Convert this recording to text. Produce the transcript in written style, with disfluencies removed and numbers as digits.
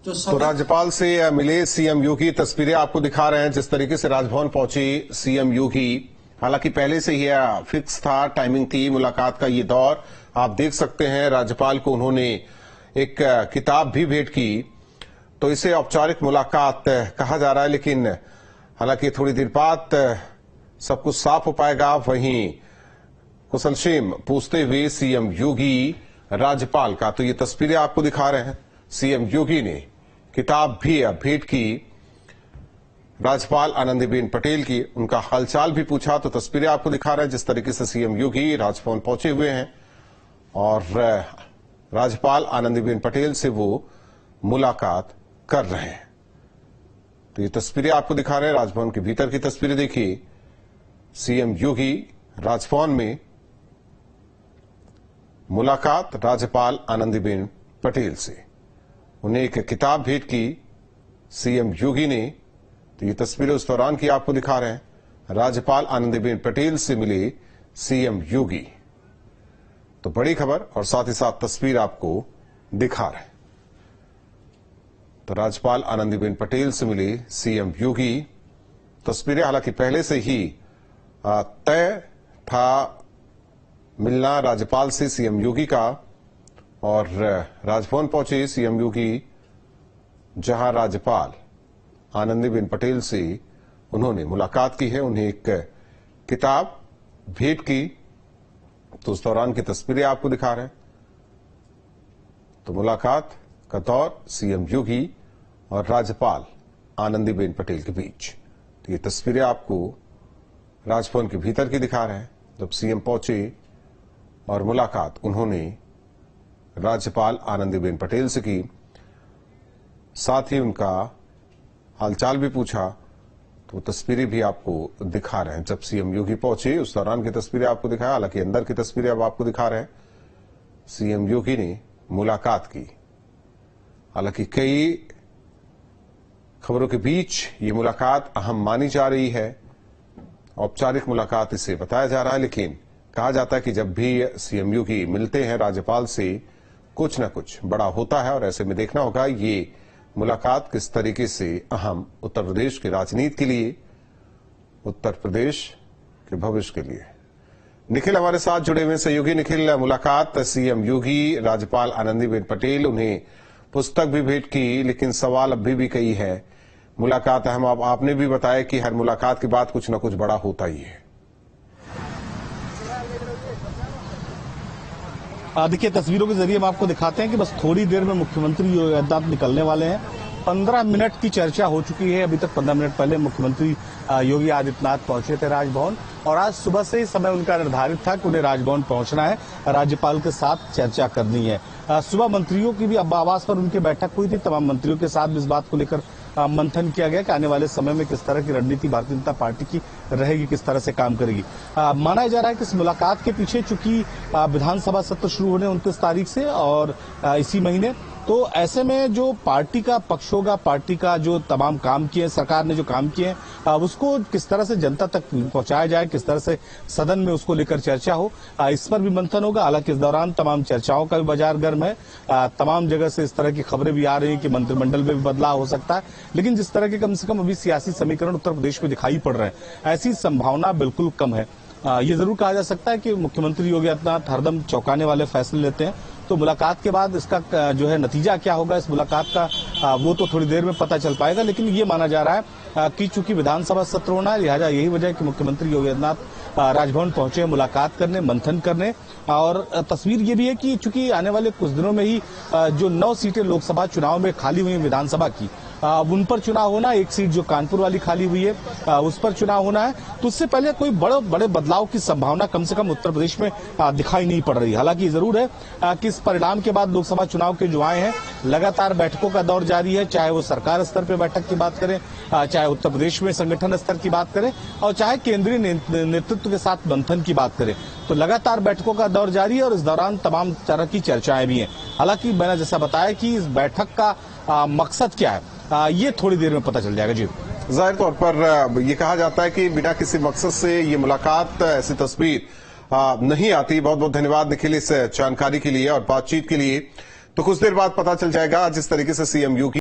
तो राज्यपाल से मिले सीएम योगी, तस्वीरें आपको दिखा रहे हैं जिस तरीके से राजभवन पहुंचे सीएम योगी। हालांकि पहले से ही फिक्स था, टाइमिंग थी मुलाकात का ये दौर। आप देख सकते हैं राज्यपाल को उन्होंने एक किताब भी भेंट की, तो इसे औपचारिक मुलाकात कहा जा रहा है। लेकिन हालांकि थोड़ी देर बाद सब कुछ साफ हो पाएगा। वहीं कुशलक्षेम पूछते हुए सीएम योगी राज्यपाल का, तो ये तस्वीरें आपको दिखा रहे हैं। सीएम योगी ने किताब भी भेंट की राज्यपाल आनंदीबेन पटेल की, उनका हालचाल भी पूछा। तो तस्वीरें आपको दिखा रहे हैं जिस तरीके से सीएम योगी राजभवन पहुंचे हुए हैं और राज्यपाल आनंदीबेन पटेल से वो मुलाकात कर रहे हैं। तो ये तस्वीरें आपको दिखा रहे हैं राजभवन के भीतर की तस्वीरें। देखिए, सीएम योगी राजभवन में मुलाकात राज्यपाल आनंदीबेन पटेल से, उन्हें एक किताब भेंट की सीएम योगी ने। तो ये तस्वीरें उस दौरान की आपको दिखा रहे हैं। राज्यपाल आनंदीबेन पटेल से मिले सीएम योगी, तो बड़ी खबर और साथ ही साथ तस्वीर आपको दिखा रहे हैं। तो राज्यपाल आनंदीबेन पटेल से मिले सीएम योगी, तस्वीरें हालांकि पहले से ही तय था मिलना राज्यपाल से सीएम योगी का, और राजभवन पहुंचे सीएम योगी, जहां राज्यपाल आनंदीबेन पटेल से उन्होंने मुलाकात की है, उन्हें एक किताब भेंट की। तो उस दौरान की तस्वीरें आपको दिखा रहे हैं। तो मुलाकात का दौर सीएम योगी और राज्यपाल आनंदीबेन पटेल के बीच। तो ये तस्वीरें आपको राजभवन के भीतर की दिखा रहे हैं, जब सीएम पहुंचे और मुलाकात उन्होंने राज्यपाल आनंदीबेन पटेल से की, साथ ही उनका हालचाल भी पूछा। तो तस्वीरें भी आपको दिखा रहे हैं जब सीएम योगी पहुंचे, उस दौरान की तस्वीरें आपको दिखाया। हालांकि अंदर की तस्वीरें अब आपको दिखा रहे हैं। सीएम योगी ने मुलाकात की। हालांकि कई खबरों के बीच ये मुलाकात अहम मानी जा रही है, औपचारिक मुलाकात इसे बताया जा रहा है। लेकिन कहा जाता है कि जब भी सीएम योगी मिलते हैं राज्यपाल से, कुछ न कुछ बड़ा होता है, और ऐसे में देखना होगा ये मुलाकात किस तरीके से अहम उत्तर प्रदेश की राजनीति के लिए, उत्तर प्रदेश के भविष्य के लिए। निखिल हमारे साथ जुड़े हुए सहयोगी। निखिल, मुलाकात सीएम योगी राज्यपाल आनंदीबेन पटेल, उन्हें पुस्तक भी भेंट की, लेकिन सवाल अभी भी कई है। मुलाकात अहम, आपने भी बताया कि हर मुलाकात के बाद कुछ न कुछ बड़ा होता ही है। देखिए, तस्वीरों के जरिए हम आपको दिखाते हैं कि बस थोड़ी देर में मुख्यमंत्री योगी आदित्यनाथ निकलने वाले हैं। 15 मिनट की चर्चा हो चुकी है। अभी तक 15 मिनट पहले मुख्यमंत्री योगी आदित्यनाथ पहुंचे थे राजभवन, और आज सुबह से ही समय उनका निर्धारित था कि उन्हें राजभवन पहुंचना है, राज्यपाल के साथ चर्चा करनी है। सुबह मंत्रियों की भी आवास पर उनकी बैठक हुई थी। तमाम मंत्रियों के साथ भी इस बात को लेकर मंथन किया गया कि आने वाले समय में किस तरह की रणनीति भारतीय जनता पार्टी की रहेगी, किस तरह से काम करेगी। माना जा रहा है कि इस मुलाकात के पीछे चूंकि विधानसभा सत्र शुरू होने 29 तारीख से और इसी महीने, तो ऐसे में जो पार्टी का पक्ष होगा, पार्टी का जो तमाम काम किए, सरकार ने जो काम किए, उसको किस तरह से जनता तक पहुंचाया जाए, किस तरह से सदन में उसको लेकर चर्चा हो, इस पर भी मंथन होगा। हालांकि इस दौरान तमाम चर्चाओं का भी बाजार गर्म है। तमाम जगह से इस तरह की खबरें भी आ रही हैं कि मंत्रिमंडल में भी बदलाव हो सकता है, लेकिन जिस तरह के कम से कम अभी सियासी समीकरण उत्तर प्रदेश में दिखाई पड़ रहे हैं, ऐसी संभावना बिल्कुल कम है। ये जरूर कहा जा सकता है कि मुख्यमंत्री योगी आदित्यनाथ हरदम चौंकाने वाले फैसले लेते हैं। तो मुलाकात के बाद इसका जो है नतीजा क्या होगा इस मुलाकात का, वो तो थोड़ी देर में पता चल पाएगा। लेकिन ये माना जा रहा है कि चूंकि विधानसभा सत्र होना है, लिहाजा यही वजह है कि मुख्यमंत्री योगी आदित्यनाथ राजभवन पहुंचे मुलाकात करने, मंथन करने। और तस्वीर ये भी है कि चूंकि आने वाले कुछ दिनों में ही जो 9 सीटें लोकसभा चुनाव में खाली हुई विधानसभा की, उन पर चुनाव होना, एक सीट जो कानपुर वाली खाली हुई है उस पर चुनाव होना है। तो उससे पहले कोई बड़े बदलाव की संभावना कम से कम उत्तर प्रदेश में दिखाई नहीं पड़ रही। हालांकि जरूर है कि इस परिणाम के बाद लोकसभा चुनाव के जो आए हैं, लगातार बैठकों का दौर जारी है, चाहे वो सरकार स्तर पर बैठक की बात करें, चाहे उत्तर प्रदेश में संगठन स्तर की बात करें, और चाहे केंद्रीय नेतृत्व के साथ मंथन की बात करें। तो लगातार बैठकों का दौर जारी है और इस दौरान तमाम तरह की चर्चाएं भी हैं। हालांकि मैंने जैसा बताया कि इस बैठक का मकसद क्या है, ये थोड़ी देर में पता चल जाएगा। जी, जाहिर तौर पर ये कहा जाता है कि बिना किसी मकसद से ये मुलाकात, ऐसी तस्वीर नहीं आती। बहुत बहुत धन्यवाद निखिल इस जानकारी के लिए और बातचीत के लिए। तो कुछ देर बाद पता चल जाएगा जिस तरीके से सीएम योगी